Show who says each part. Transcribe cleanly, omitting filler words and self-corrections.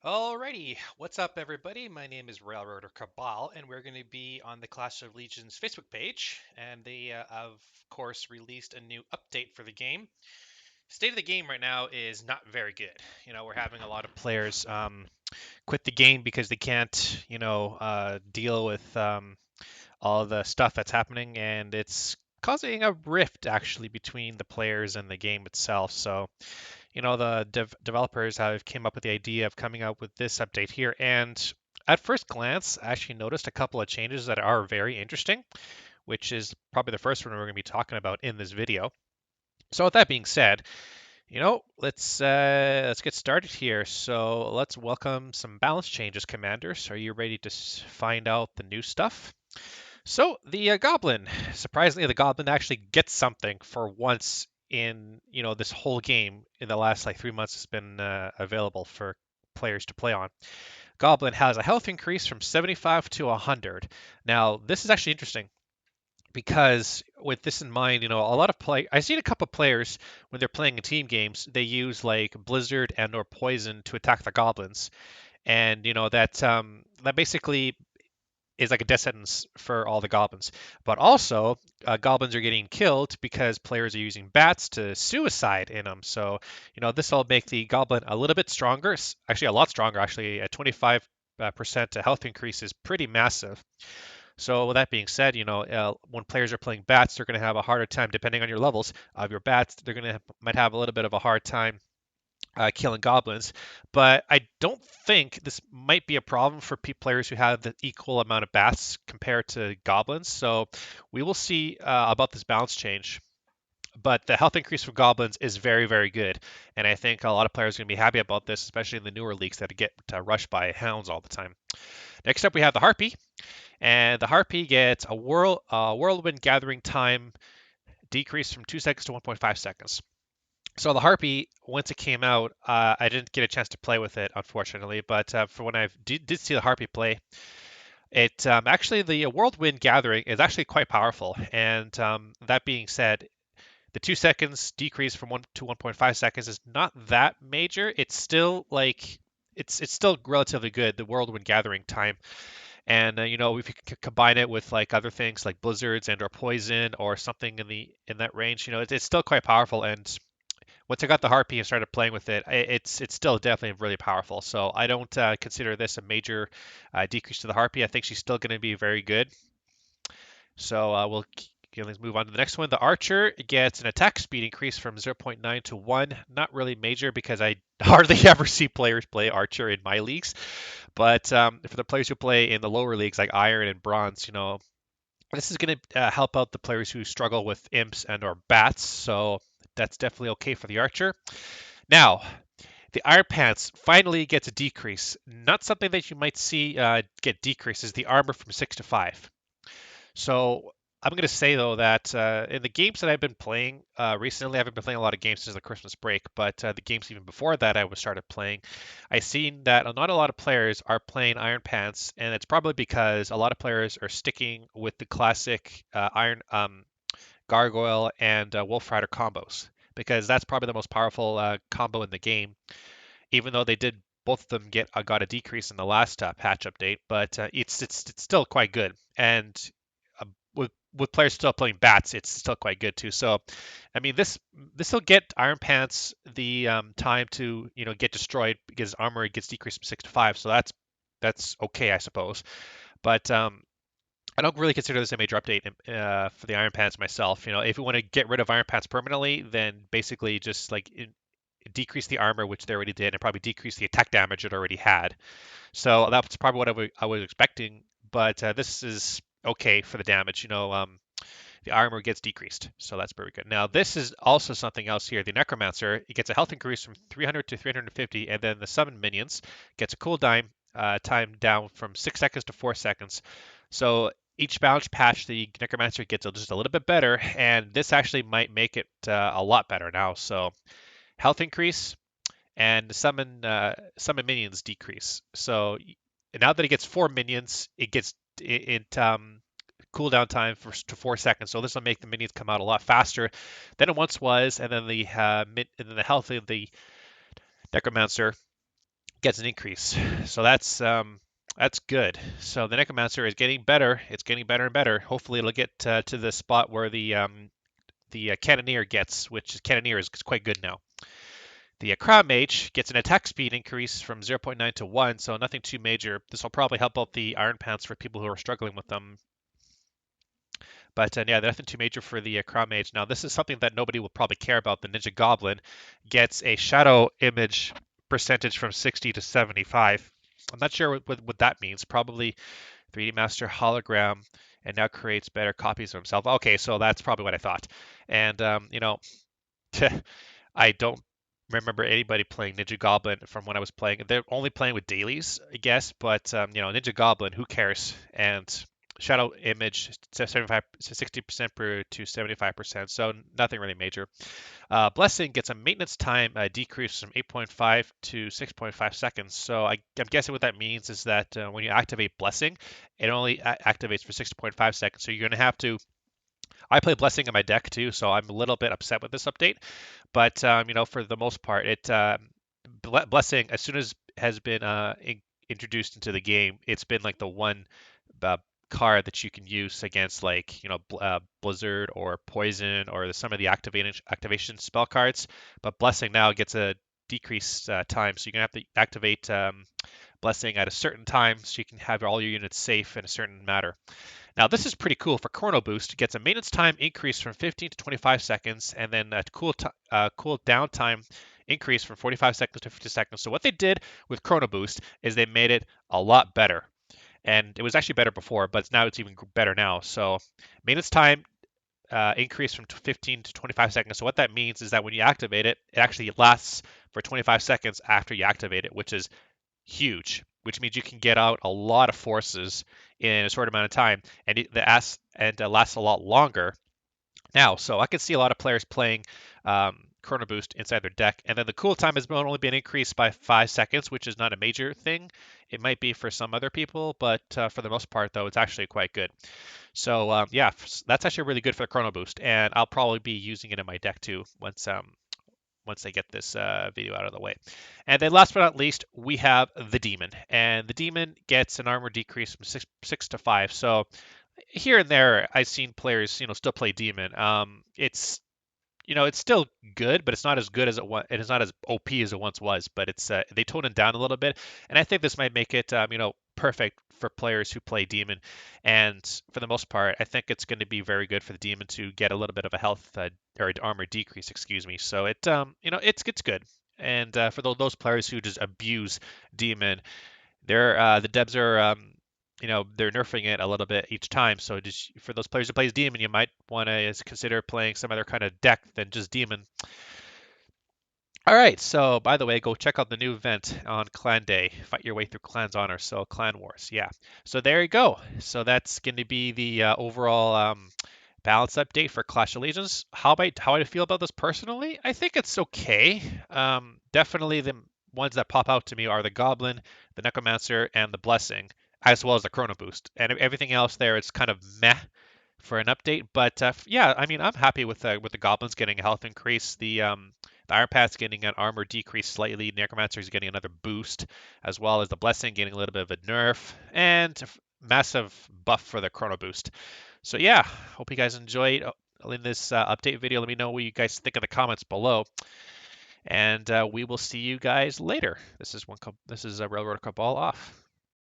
Speaker 1: Alrighty, what's up, everybody? My name is Railroader Cabal, and we're going to be on the Clash of Legions Facebook page. And they, of course, released a new update for the game. State of the game right now is not very good. We're having a lot of players quit the game because they can't, deal with all the stuff that's happening, and it's causing a rift actually between the players and the game itself. So the developers have came up with the idea of coming out with this update here. And at first glance, I actually noticed a couple of changes that are very interesting, which is probably the first one we're going to be talking about in this video. So with that being said, let's get started here. So let's welcome some balance changes, commanders. Are you ready to find out the new stuff? So the Goblin, surprisingly, the Goblin actually gets something for once in this whole game in the last like 3 months has been available for players to play on. Goblin has a health increase from 75 to 100. Now this is actually interesting because with this in mind, a lot of I've seen a couple of players when they're playing in team games, they use like Blizzard and or Poison to attack the goblins, and that basically is like a death sentence for all the goblins. But also, goblins are getting killed because players are using bats to suicide in them. So, this will make the goblin a little bit stronger, actually a lot stronger, actually. A 25% health increase is pretty massive. So with that being said, when players are playing bats, they're going to have a harder time, depending on your levels of your bats. They're going to might have a little bit of a hard time killing goblins, but I don't think this might be a problem for players who have the equal amount of bats compared to goblins. So we will see about this balance change. But the health increase for goblins is very, very good, and I think a lot of players are going to be happy about this, especially in the newer leagues that get rushed by hounds all the time. Next up, we have the Harpy, and the Harpy gets a whirlwind gathering time decrease from 2 seconds to 1.5 seconds. So the Harpy, once it came out, I didn't get a chance to play with it, unfortunately. But for when I did see the Harpy play, it actually the Whirlwind Gathering is actually quite powerful. And that being said, the 2 seconds decrease from 1 to 1.5 seconds is not that major. It's still like it's still relatively good. The Whirlwind Gathering time. And if you can combine it with like other things like blizzards and or poison or something in that range, it's still quite powerful. And once I got the Harpy and started playing with it, it's still definitely really powerful. So I don't consider this a major decrease to the Harpy. I think she's still going to be very good. So let's move on to the next one. The Archer gets an attack speed increase from 0.9 to 1. Not really major because I hardly ever see players play Archer in my leagues. But for the players who play in the lower leagues like Iron and Bronze, this is going to help out the players who struggle with imps and or bats. So that's definitely okay for the Archer. Now, the Iron Pants finally gets a decrease. Not something that you might see get decreases. The armor from 6 to 5. So I'm going to say though that in the games that I've been playing recently, I haven't been playing a lot of games since the Christmas break, but the games even before that I was started playing, I've seen that not a lot of players are playing Iron Pants, and it's probably because a lot of players are sticking with the classic Iron Gargoyle and Wolf Rider combos, because that's probably the most powerful combo in the game. Even though they did both of them got a decrease in the last patch update, but it's still quite good. And with players still playing bats, it's still quite good too. So, I mean, this will get Iron Pants the time to get destroyed because armor gets decreased from 6 to 5. So that's okay, I suppose. But I don't really consider this a major update for the Iron Pants myself. If you want to get rid of Iron Pants permanently, then basically just like decrease the armor, which they already did, and probably decrease the attack damage it already had. So that's probably what I was expecting. But this is okay for the damage. The armor gets decreased, so that's very good. Now this is also something else here. The Necromancer, it gets a health increase from 300 to 350, and then the summon minions gets a cooldown time down from 6 seconds to 4 seconds. So each balance patch, the Necromancer gets just a little bit better, and this actually might make it a lot better now. So health increase and summon minions decrease. So now that it gets 4 minions, it gets cooldown time to 4 seconds. So this will make the minions come out a lot faster than it once was, and then the health of the Necromancer gets an increase. So that's good. So the Necromancer is getting better. It's getting better and better. Hopefully it'll get to the spot where the Cannoneer gets, which is Cannoneer is quite good now. The Acromage gets an attack speed increase from 0.9 to 1, so nothing too major. This will probably help out the Iron Pants for people who are struggling with them. But yeah, nothing too major for the Acromage. Now, this is something that nobody will probably care about. The Ninja Goblin gets a shadow image percentage from 60 to 75. I'm not sure what that means. Probably 3D Master hologram and now creates better copies of himself. Okay, so that's probably what I thought. And, I don't remember anybody playing Ninja Goblin from when I was playing. They're only playing with dailies, I guess, but Ninja Goblin, who cares? And Shadow Image 75, 60% per to 75%, so nothing really major. Blessing gets a maintenance time decrease from 8.5 to 6.5 seconds. So I'm guessing what that means is that when you activate Blessing, it only activates for 6.5 seconds. So you're going to have to. I play Blessing in my deck too, so I'm a little bit upset with this update. But for the most part, Blessing, as soon as has been introduced into the game, it's been like the one uh, card that you can use against like Blizzard or Poison or some of the activation spell cards. But Blessing now gets a decreased time, so you're gonna have to activate Blessing at a certain time so you can have all your units safe in a certain matter. Now this is pretty cool for Chrono Boost. It gets a maintenance time increase from 15 to 25 seconds, and then a cool down time increase from 45 seconds to 50 seconds. So what they did with Chrono Boost is they made it a lot better. And it was actually better before, but now it's even better now. So maintenance time increase from 15 to 25 seconds. So what that means is that when you activate it, it actually lasts for 25 seconds after you activate it, which is huge, which means you can get out a lot of forces in a short amount of time, and it lasts a lot longer now. So I can see a lot of players playing Chrono Boost inside their deck, and then the cool time has only been increased by 5 seconds, which is not a major thing. It might be for some other people, but for the most part, though, it's actually quite good. So yeah, that's actually really good for the Chrono Boost, and I'll probably be using it in my deck too once I get this video out of the way. And then last but not least, we have the Demon. And the Demon gets an armor decrease from 6 to 5. So here and there, I've seen players, still play Demon. It's still good, but it's not as good as it is not as OP as it once was. But it's they tone it down a little bit, and I think this might make it perfect for players who play Demon. And for the most part, I think it's going to be very good for the Demon to get a little bit of a health or armor decrease, excuse me. So it's good. And for those players who just abuse Demon, the devs are they're nerfing it a little bit each time. So just for those players who plays Demon, you might want to consider playing some other kind of deck than just Demon. All right, so by the way, go check out the new event on Clan Day. Fight your way through Clan's Honor, so Clan Wars, yeah. So there you go. So that's going to be the overall balance update for Clash of Legends. How I feel about this personally? I think it's okay. Definitely the ones that pop out to me are the Goblin, the Necromancer, and the Blessing, as well as the Chrono Boost. And everything else there is kind of meh for an update. But yeah, I mean, I'm happy with the Goblins getting a health increase. The Iron Path's getting an armor decrease slightly. Necromancer is getting another boost, as well as the Blessing getting a little bit of a nerf, and massive buff for the Chrono Boost. So yeah, hope you guys enjoyed in this update video. Let me know what you guys think in the comments below, and we will see you guys later. This is Railroad Cabal off.